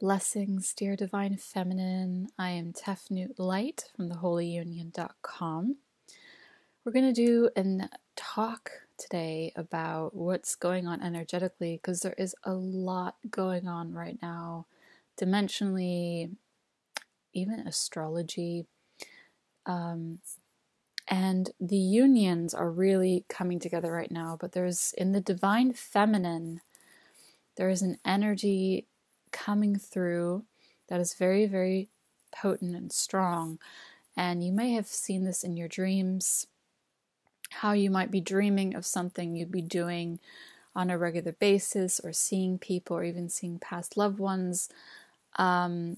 Blessings, dear Divine Feminine. I am Tefnut Light from theholyunion.com. We're going to do a talk today about what's going on energetically, because there is a lot going on right now, dimensionally, even astrology. And the unions are really coming together right now, but in the Divine Feminine, there is an energy coming through that is very, very potent and strong. And you may have seen this in your dreams, how you might be dreaming of something you'd be doing on a regular basis, or seeing people, or even seeing past loved ones. There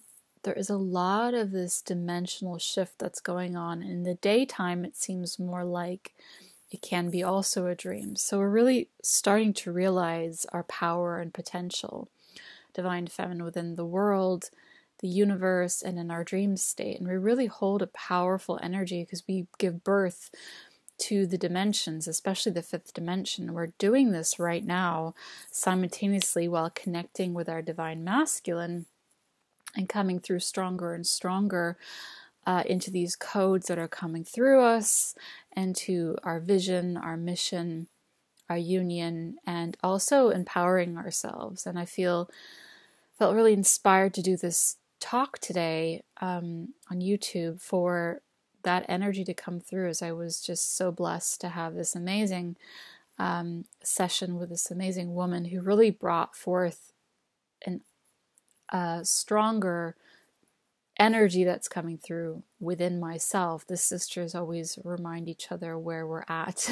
is a lot of this dimensional shift that's going on. In the daytime, it seems more like it can be also a dream. So we're really starting to realize our power and potential, Divine Feminine, within the world, the universe, and in our dream state. And we really hold a powerful energy because we give birth to the dimensions, especially the fifth dimension. We're doing this right now simultaneously while connecting with our Divine Masculine and coming through stronger and stronger into these codes that are coming through us, and to our vision, our mission, our union, and also empowering ourselves. And I felt really inspired to do this talk today on YouTube for that energy to come through, as I was just so blessed to have this amazing session with this amazing woman who really brought forth a stronger energy that's coming through within myself. The sisters always remind each other where we're at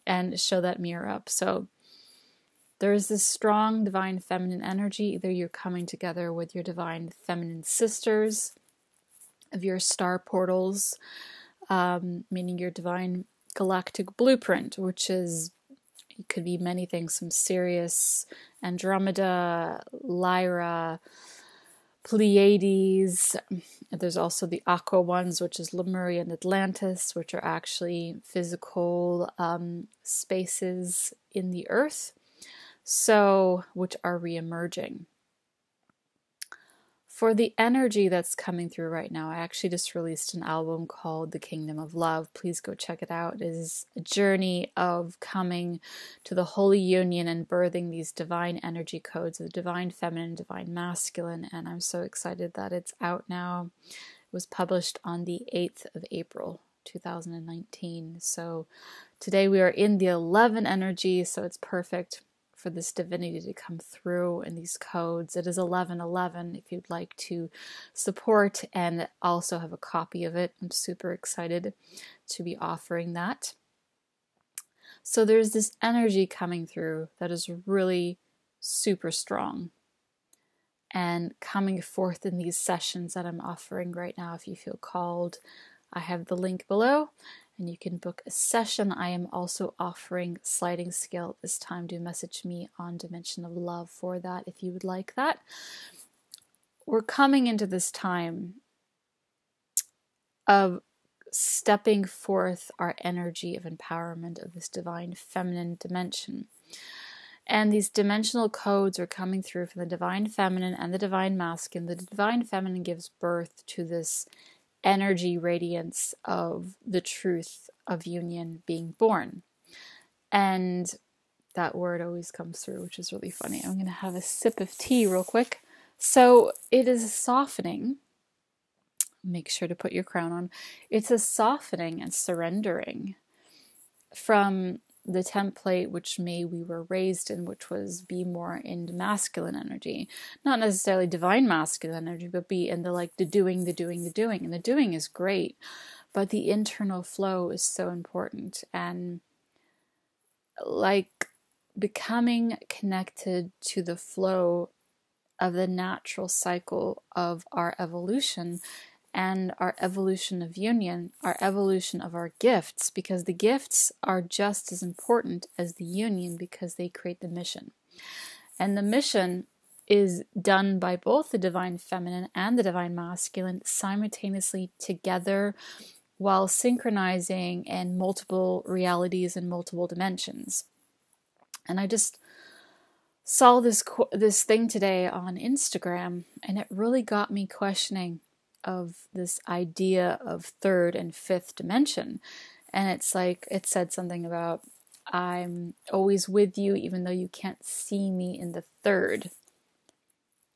and show that mirror up. So there's this strong Divine Feminine energy. Either you're coming together with your Divine Feminine sisters of your star portals, meaning your Divine Galactic Blueprint, which is, it could be many things, some Sirius, Andromeda, Lyra, Pleiades. There's also the Aqua ones, which is Lemuria and Atlantis, which are actually physical spaces in the earth, so which are re-emerging. For the energy that's coming through right now, I actually just released an album called The Kingdom of Love. Please go check it out. It is a journey of coming to the Holy Union and birthing these divine energy codes of the Divine Feminine, Divine Masculine, and I'm so excited that it's out now. It was published on the 8th of April, 2019. So today we are in the 11 energy, so it's perfect for this divinity to come through in these codes. It is 1111 if you'd like to support and also have a copy of it. I'm super excited to be offering that. So there's this energy coming through that is really super strong and coming forth in these sessions that I'm offering right now. If you feel called, I have the link below, and you can book a session. I am also offering sliding scale at this time. Do message me on Dimension of Love for that if you would like that. We're coming into this time of stepping forth our energy of empowerment of this Divine Feminine dimension. And these dimensional codes are coming through from the Divine Feminine and the Divine Masculine. The Divine Feminine gives birth to this energy radiance of the truth of union being born. And that word always comes through, which is really funny. I'm going to have a sip of tea real quick. So it is a softening. Make sure to put your crown on. It's a softening and surrendering from the template which we were raised in, which was be more in masculine energy. Not necessarily divine masculine energy, but be in the doing. And the doing is great, but the internal flow is so important. And becoming connected to the flow of the natural cycle of our evolution and our evolution of union, our evolution of our gifts, because the gifts are just as important as the union because they create the mission. And the mission is done by both the Divine Feminine and the Divine Masculine simultaneously together while synchronizing in multiple realities and multiple dimensions. And I just saw this thing today on Instagram, and it really got me questioning of this idea of third and fifth dimension. And it's like, it said something about, I'm always with you even though you can't see me in the third.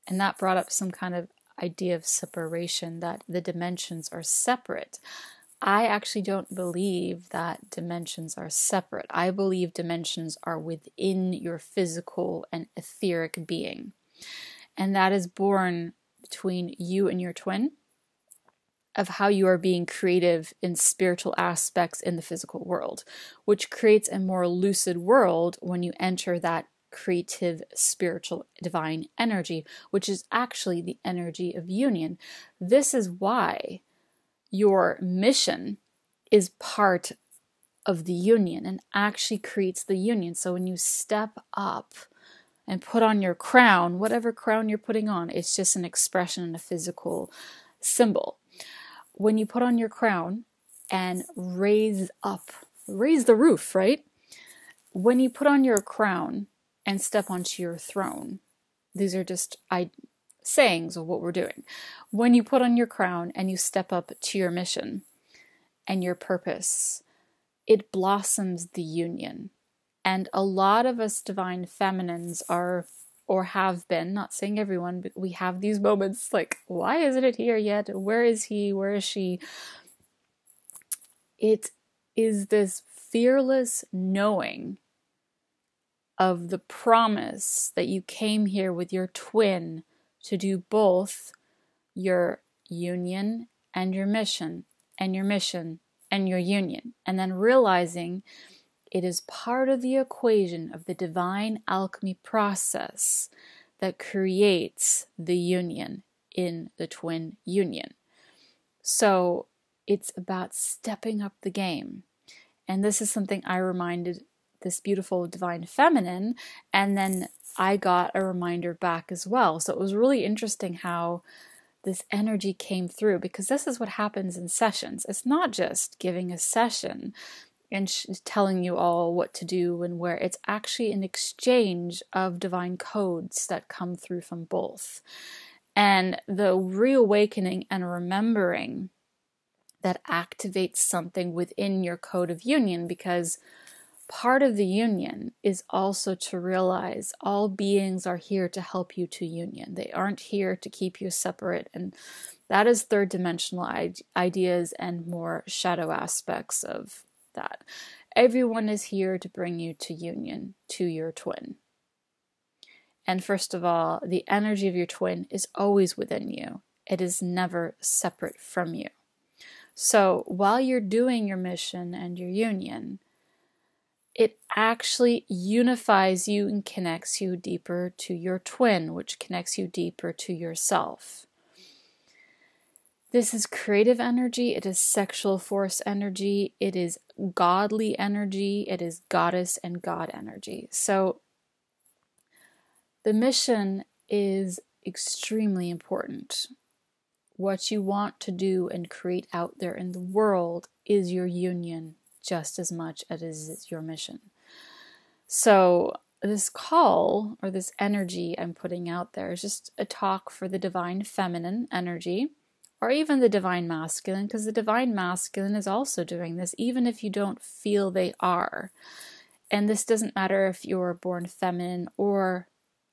And that brought up some kind of idea of separation, that the dimensions are separate. I actually don't believe that dimensions are separate. I believe dimensions are within your physical and etheric being. And that is born between you and your twin, of how you are being creative in spiritual aspects in the physical world, which creates a more lucid world when you enter that creative, spiritual, divine energy, which is actually the energy of union. This is why your mission is part of the union and actually creates the union. So when you step up and put on your crown, whatever crown you're putting on, it's just an expression and a physical symbol. When you put on your crown and raise the roof, right? When you put on your crown and step onto your throne, these are just sayings of what we're doing. When you put on your crown and you step up to your mission and your purpose, it blossoms the union. And a lot of us divine feminines are, or have been, not saying everyone, but we have these moments like, why isn't it here yet? Where is he? Where is she? It is this fearless knowing of the promise that you came here with your twin to do both your union and your mission, and your mission and your union. And then realizing it is part of the equation of the divine alchemy process that creates the union in the twin union. So it's about stepping up the game. And this is something I reminded this beautiful divine feminine, and then I got a reminder back as well. So it was really interesting how this energy came through, because this is what happens in sessions. It's not just giving a session and telling you all what to do and where. It's actually an exchange of divine codes that come through from both. And the reawakening and remembering that activates something within your code of union, because part of the union is also to realize all beings are here to help you to union. They aren't here to keep you separate. And that is third dimensional ideas and more shadow aspects of that. Everyone is here to bring you to union, to your twin. And first of all, the energy of your twin is always within you. It is never separate from you. So while you're doing your mission and your union, it actually unifies you and connects you deeper to your twin, which connects you deeper to yourself. This is creative energy, it is sexual force energy, it is godly energy, it is goddess and God energy. So the mission is extremely important. What you want to do and create out there in the world is your union just as much as it is your mission. So this call, or this energy I'm putting out there, is just a talk for the divine feminine energy, or even the divine masculine, because the divine masculine is also doing this, even if you don't feel they are. And this doesn't matter if you're born feminine or,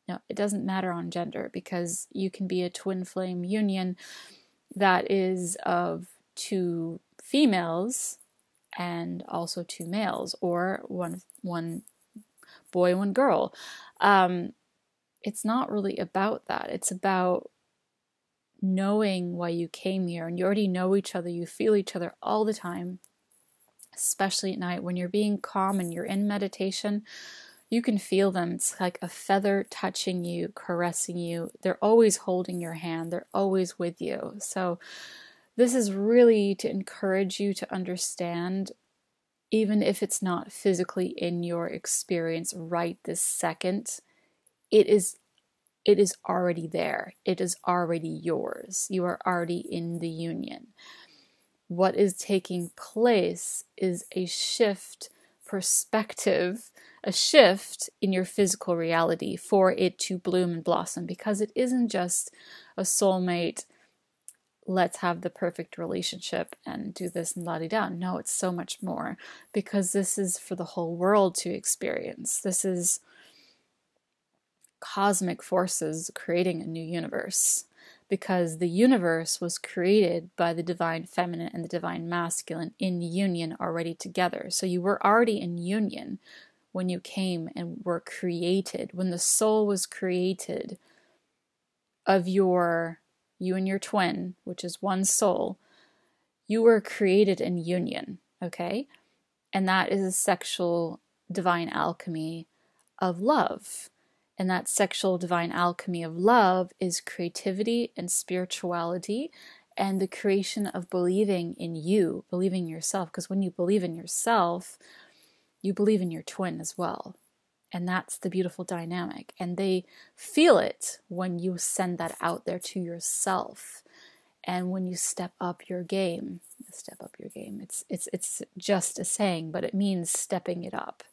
no, it doesn't matter on gender, because you can be a twin flame union that is of two females and also two males, or one boy, one girl. It's not really about that. It's about knowing why you came here, and you already know each other. You feel each other all the time, especially at night when you're being calm and you're in meditation. You can feel them. It's like a feather touching you, caressing you. They're always holding your hand. They're always with you. So this is really to encourage you to understand, even if it's not physically in your experience right this second, it is already there. It is already yours. You are already in the union. What is taking place is a shift perspective, a shift in your physical reality for it to bloom and blossom, because it isn't just a soulmate, let's have the perfect relationship and do this and la-di-da. No, it's so much more, because this is for the whole world to experience. This is cosmic forces creating a new universe, because the universe was created by the divine feminine and the divine masculine in union already together. So you were already in union when you came and were created. When the soul was created of you and your twin, which is one soul, you were created in union, okay? And that is a sexual divine alchemy of love. And that sexual divine alchemy of love is creativity and spirituality and the creation of believing in you, believing in yourself. Because when you believe in yourself, you believe in your twin as well. And that's the beautiful dynamic. And they feel it when you send that out there to yourself. And when you step up your game. It's just a saying, but it means stepping it up.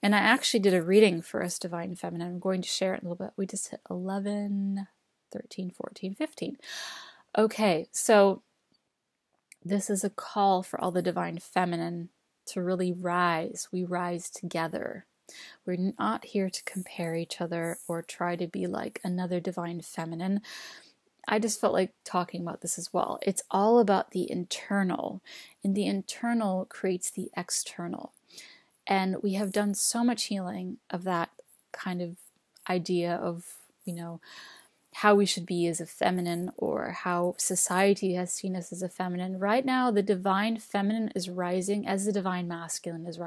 And I actually did a reading for us Divine Feminine. I'm going to share it a little bit. We just hit 11, 13, 14, 15. Okay, so this is a call for all the Divine Feminine to really rise. We rise together. We're not here to compare each other or try to be like another Divine Feminine. I just felt like talking about this as well. It's all about the internal, and the internal creates the external. And we have done so much healing of that kind of idea of, how we should be as a feminine, or how society has seen us as a feminine. Right now, the divine feminine is rising as the divine masculine is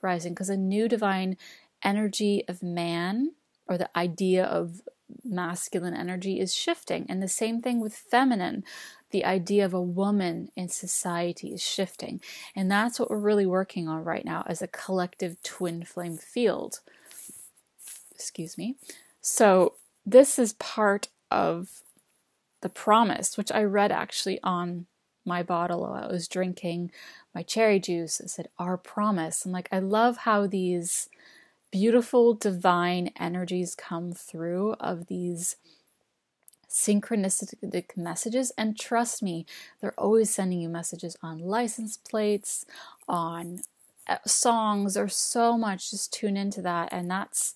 rising, because a new divine energy of man, or the idea of masculine energy, is shifting. And the same thing with feminine. The idea of a woman in society is shifting. And that's what we're really working on right now as a collective twin flame field. Excuse me. So this is part of the promise, which I read actually on my bottle while I was drinking my cherry juice. It said, our promise. And I love how these beautiful divine energies come through of these synchronistic messages. And trust me, they're always sending you messages on license plates, on songs. There's so much. Just tune into that. And that's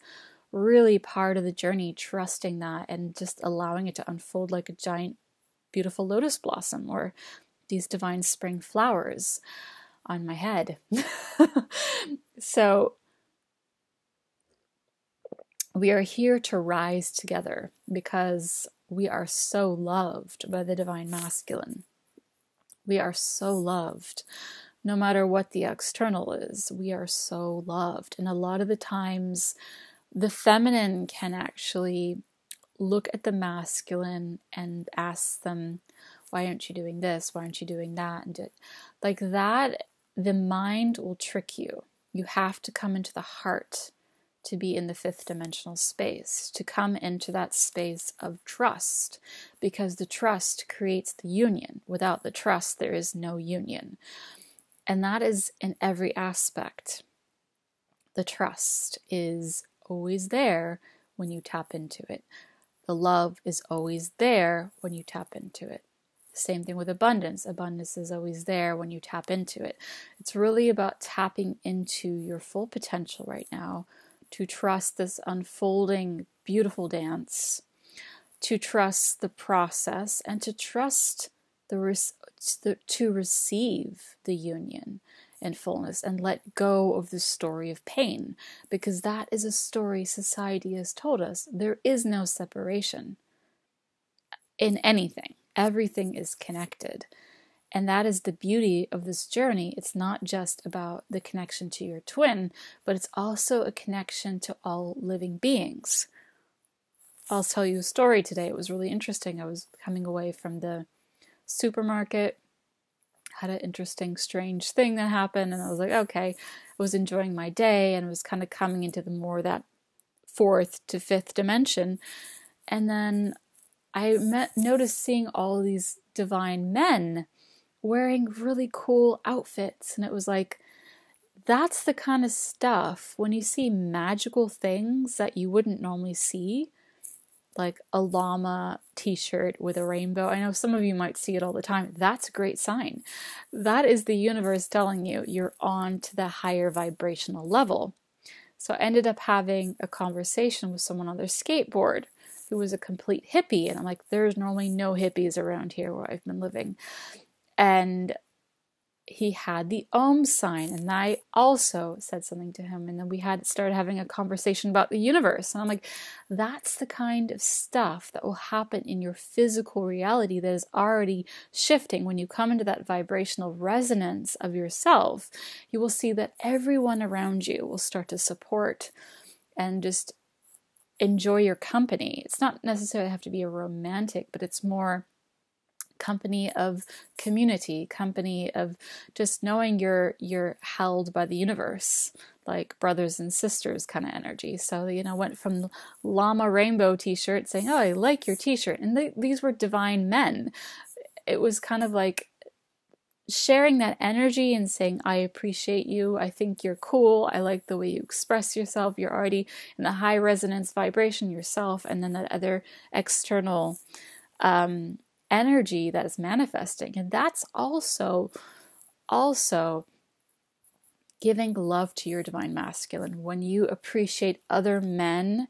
really part of the journey, trusting that and just allowing it to unfold like a giant, beautiful lotus blossom, or these divine spring flowers on my head. So we are here to rise together because we are so loved by the divine masculine. We are so loved. No matter what the external is, we are so loved. And a lot of the times, the feminine can actually look at the masculine and ask them, why aren't you doing this? Why aren't you doing that? And like that, the mind will trick you. You have to come into the heart to be in the fifth dimensional space, to come into that space of trust, because the trust creates the union. Without the trust, there is no union. And that is in every aspect. The trust is always there when you tap into it. The love is always there when you tap into it. Same thing with abundance. Abundance is always there when you tap into it. It's really about tapping into your full potential right now, to trust this unfolding, beautiful dance, to trust the process, and to trust to receive the union and fullness, and let go of the story of pain, because that is a story society has told us. There is no separation in anything. Everything is connected. And that is the beauty of this journey. It's not just about the connection to your twin, but it's also a connection to all living beings. I'll tell you a story today. It was really interesting. I was coming away from the supermarket, had an interesting, strange thing that happened, and I was like, okay. I was enjoying my day and was kind of coming into the more that fourth to fifth dimension. And then I noticed seeing all these divine men wearing really cool outfits, and it was like that's the kind of stuff when you see magical things that you wouldn't normally see, like a llama t-shirt with a rainbow. I know some of you might see it all the time. That's a great sign. That is the universe telling you you're on to the higher vibrational level. So I ended up having a conversation with someone on their skateboard who was a complete hippie. And I'm like, there's normally no hippies around here where I've been living. And he had the Om sign, and I also said something to him, and then we started having a conversation about the universe. And I'm like, that's the kind of stuff that will happen in your physical reality that is already shifting. When you come into that vibrational resonance of yourself, you will see that everyone around you will start to support and just enjoy your company. It's not necessarily have to be a romantic, but it's more company of community, company of just knowing you're held by the universe, like brothers and sisters kind of energy. So, went from the llama rainbow t-shirt saying, oh, I like your t-shirt. And these were divine men. It was kind of like sharing that energy and saying, I appreciate you. I think you're cool. I like the way you express yourself. You're already in the high resonance vibration yourself. And then that other external, energy that is manifesting, and that's also giving love to your divine masculine. When you appreciate other men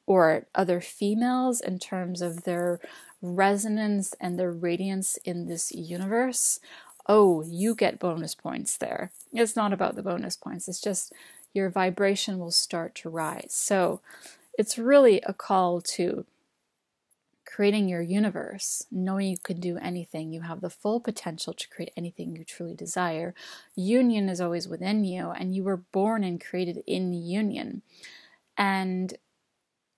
or other females in terms of their resonance and their radiance in this universe, you get bonus points there. It's not about the bonus points, it's just your vibration will start to rise. So it's really a call to creating your universe, knowing you can do anything. You have the full potential to create anything you truly desire. Union is always within you, and you were born and created in union. And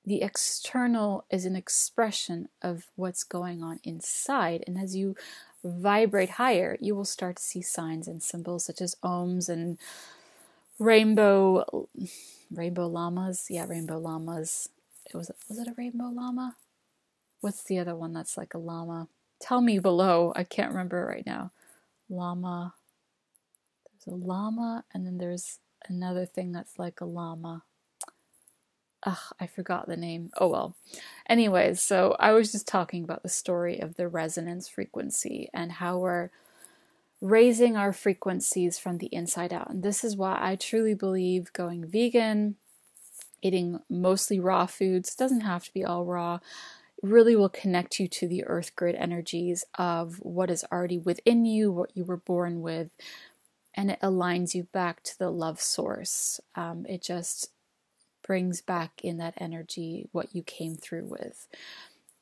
the external is an expression of what's going on inside. And as you vibrate higher, you will start to see signs and symbols such as ohms and rainbow llamas. Yeah, rainbow llamas. Was it a rainbow llama? What's the other one that's like a llama? Tell me below. I can't remember right now. Llama. There's a llama, and then there's another thing that's like a llama. I forgot the name. Oh well. Anyways, so I was just talking about the story of the resonance frequency and how we're raising our frequencies from the inside out. And this is why I truly believe going vegan, eating mostly raw foods, doesn't have to be all raw, really will connect you to the earth grid energies of what is already within you, what you were born with, and it aligns you back to the love source. It just brings back in that energy what you came through with.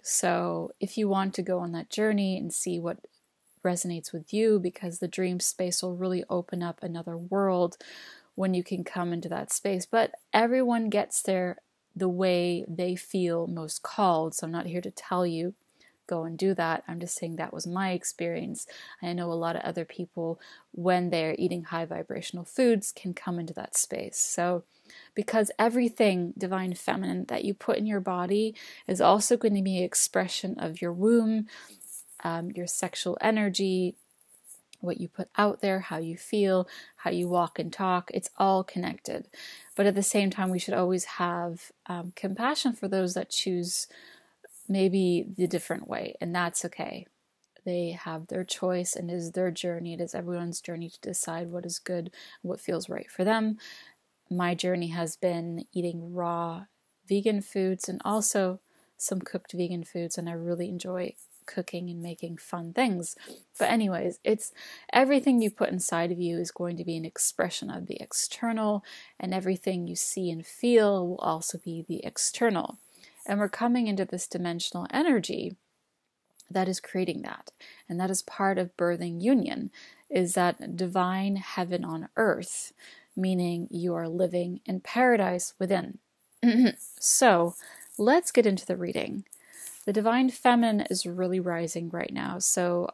So if you want to go on that journey and see what resonates with you, because the dream space will really open up another world when you can come into that space. But everyone gets there the way they feel most called. So I'm not here to tell you go and do that. I'm just saying that was my experience. I know a lot of other people, when they're eating high vibrational foods, can come into that space. So because everything divine feminine that you put in your body is also going to be an expression of your womb, your sexual energy, what you put out there, how you feel, how you walk and talk, it's all connected. But at the same time, we should always have compassion for those that choose maybe the different way, and that's okay. They have their choice, and it is their journey. It is everyone's journey to decide what is good, what feels right for them. My journey has been eating raw vegan foods and also some cooked vegan foods, and I really enjoy cooking and making fun things. But anyways, it's everything you put inside of you is going to be an expression of the external, and everything you see and feel will also be the external. And we're coming into this dimensional energy that is creating that. And that is part of birthing union, is that divine heaven on earth, meaning you are living in paradise within. So let's get into the reading. The divine feminine is really rising right now. So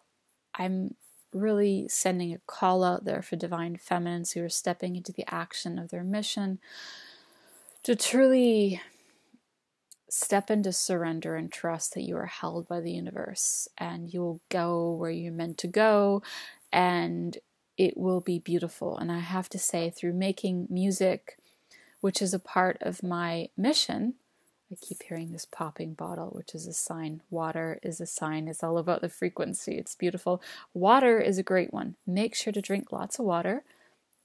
I'm really sending a call out there for divine feminines who are stepping into the action of their mission to truly step into surrender and trust that you are held by the universe, and you will go where you're meant to go, and it will be beautiful. And I have to say, through making music, which is a part of my mission, I keep hearing this popping bottle, which is a sign. Water is a sign. It's all about the frequency. It's beautiful. Water is a great one. Make sure to drink lots of water.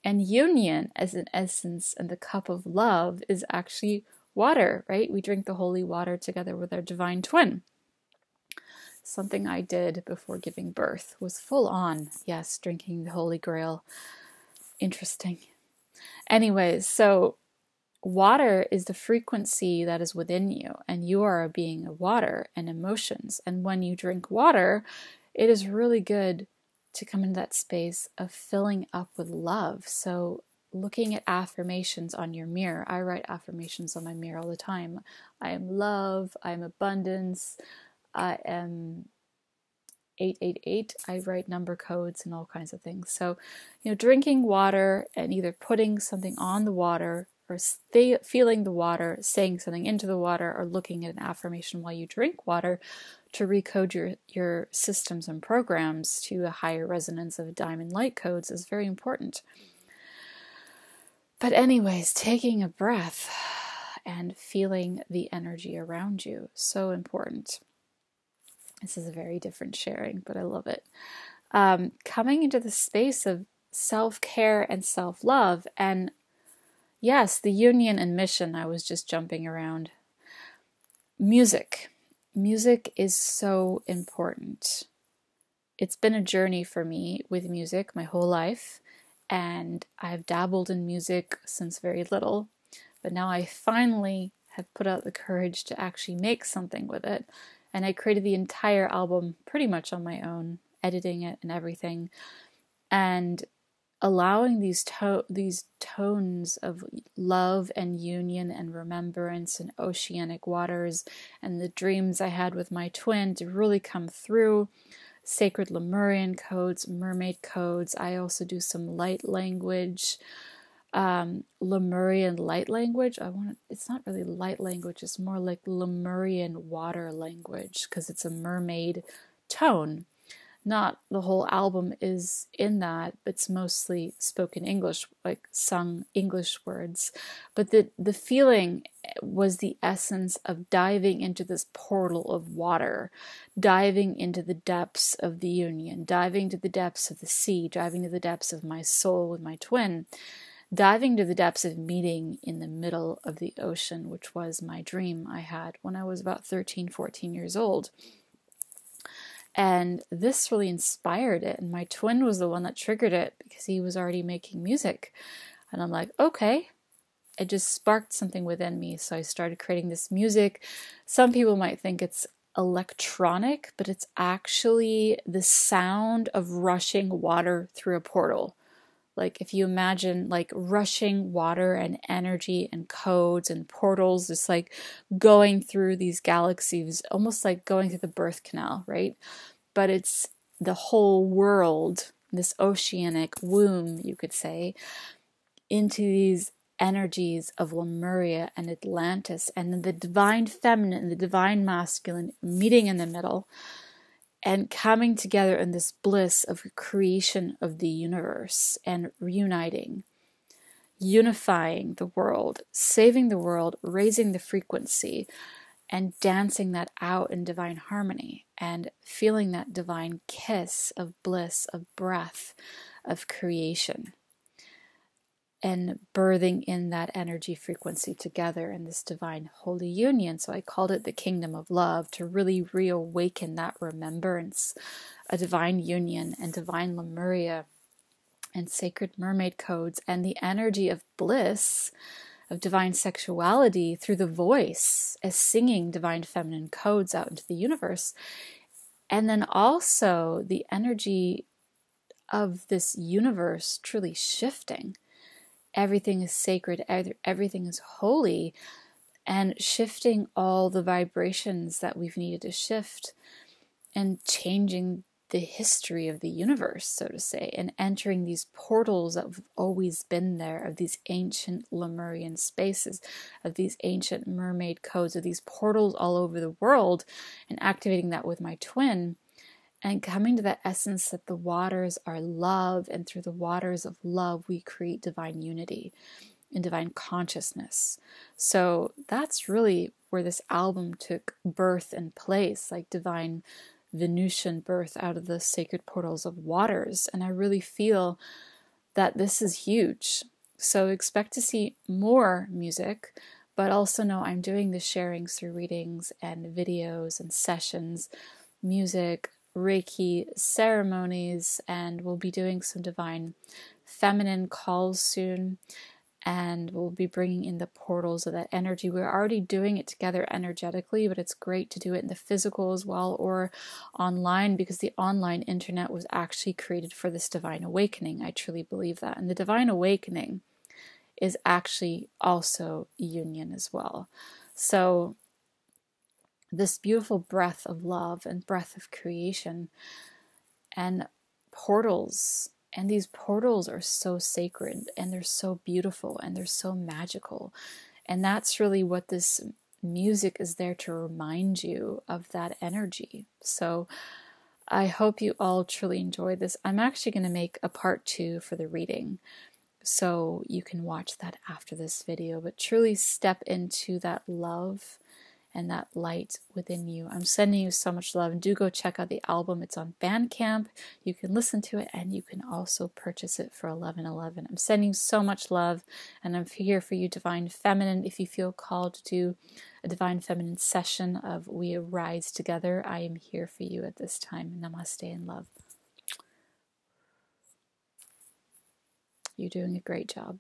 And union as an essence and the cup of love is actually water, right? We drink the holy water together with our divine twin. Something I did before giving birth was full on, yes, drinking the Holy Grail. Interesting. Anyways, so water is the frequency that is within you, and you are a being of water and emotions. And when you drink water, it is really good to come into that space of filling up with love. So looking at affirmations on your mirror, I write affirmations on my mirror all the time. I am love, I am abundance, I am 888. I write number codes and all kinds of things. So, drinking water and either putting something on the water or feeling the water, saying something into the water, or looking at an affirmation while you drink water to recode your systems and programs to a higher resonance of diamond light codes is very important. But anyways, taking a breath and feeling the energy around you, so important. This is a very different sharing, but I love it. Coming into the space of self-care and self-love, and yes, the union and mission, I was just jumping around. Music. Music is so important. It's been a journey for me with music my whole life, and I've dabbled in music since very little, but now I finally have put out the courage to actually make something with it. And I created the entire album pretty much on my own, editing it and everything, and allowing these tones of love and union and remembrance and oceanic waters and the dreams I had with my twin to really come through. Sacred Lemurian codes, mermaid codes. I also do some light language. Lemurian light language. It's not really light language, it's more like Lemurian water language because it's a mermaid tone. Not the whole album is in that, it's mostly spoken English, like sung English words. But the feeling was the essence of diving into this portal of water, diving into the depths of the union, diving to the depths of the sea, diving to the depths of my soul with my twin. Diving to the depths of meeting in the middle of the ocean, which was my dream I had when I was about 13, 14 years old. And this really inspired it. And my twin was the one that triggered it because he was already making music. And I'm like, okay. It just sparked something within me. So I started creating this music. Some people might think it's electronic, but it's actually the sound of rushing water through a portal. Like if you imagine like rushing water and energy and codes and portals, just like going through these galaxies, almost like going through the birth canal, right? But it's the whole world, this oceanic womb, you could say, into these energies of Lemuria and Atlantis, and then the divine feminine and the divine masculine meeting in the middle and coming together in this bliss of creation of the universe and reuniting, unifying the world, saving the world, raising the frequency, and dancing that out in divine harmony and feeling that divine kiss of bliss, of breath, of creation, and birthing in that energy frequency together in this divine holy union. So I called it the kingdom of love, to really reawaken that remembrance, a divine union and divine Lemuria and sacred mermaid codes and the energy of bliss, of divine sexuality through the voice as singing divine feminine codes out into the universe. And then also the energy of this universe truly shifting. Everything is sacred, everything is holy, and shifting all the vibrations that we've needed to shift and changing the history of the universe, so to say, and entering these portals that have always been there, of these ancient Lemurian spaces, of these ancient mermaid codes, of these portals all over the world, and activating that with my twin, and coming to that essence that the waters are love, and through the waters of love we create divine unity and divine consciousness. So that's really where this album took birth and place, like divine Venusian birth out of the sacred portals of waters. And I really feel that this is huge. So expect to see more music, but also know I'm doing the sharings through readings and videos and sessions, music, Reiki, ceremonies, and we'll be doing some divine feminine calls soon. And we'll be bringing in the portals of that energy. We're already doing it together energetically, but it's great to do it in the physical as well, or online, because the online internet was actually created for this divine awakening. I truly believe that. And the divine awakening is actually also union as well. So this beautiful breath of love and breath of creation and portals. And these portals are so sacred, and they're so beautiful, and they're so magical. And that's really what this music is there to remind you of, that energy. So I hope you all truly enjoy this. I'm actually going to make a part 2 for the reading, so you can watch that after this video. But truly step into that love and that light within you. I'm sending you so much love, and do go check out the album. It's on Bandcamp. You can listen to it, and you can also purchase it for $11.11. I'm sending you so much love, and I'm here for you, Divine Feminine. If you feel called to do a Divine Feminine session of We Arise Together, I am here for you at this time. Namaste and love. You're doing a great job.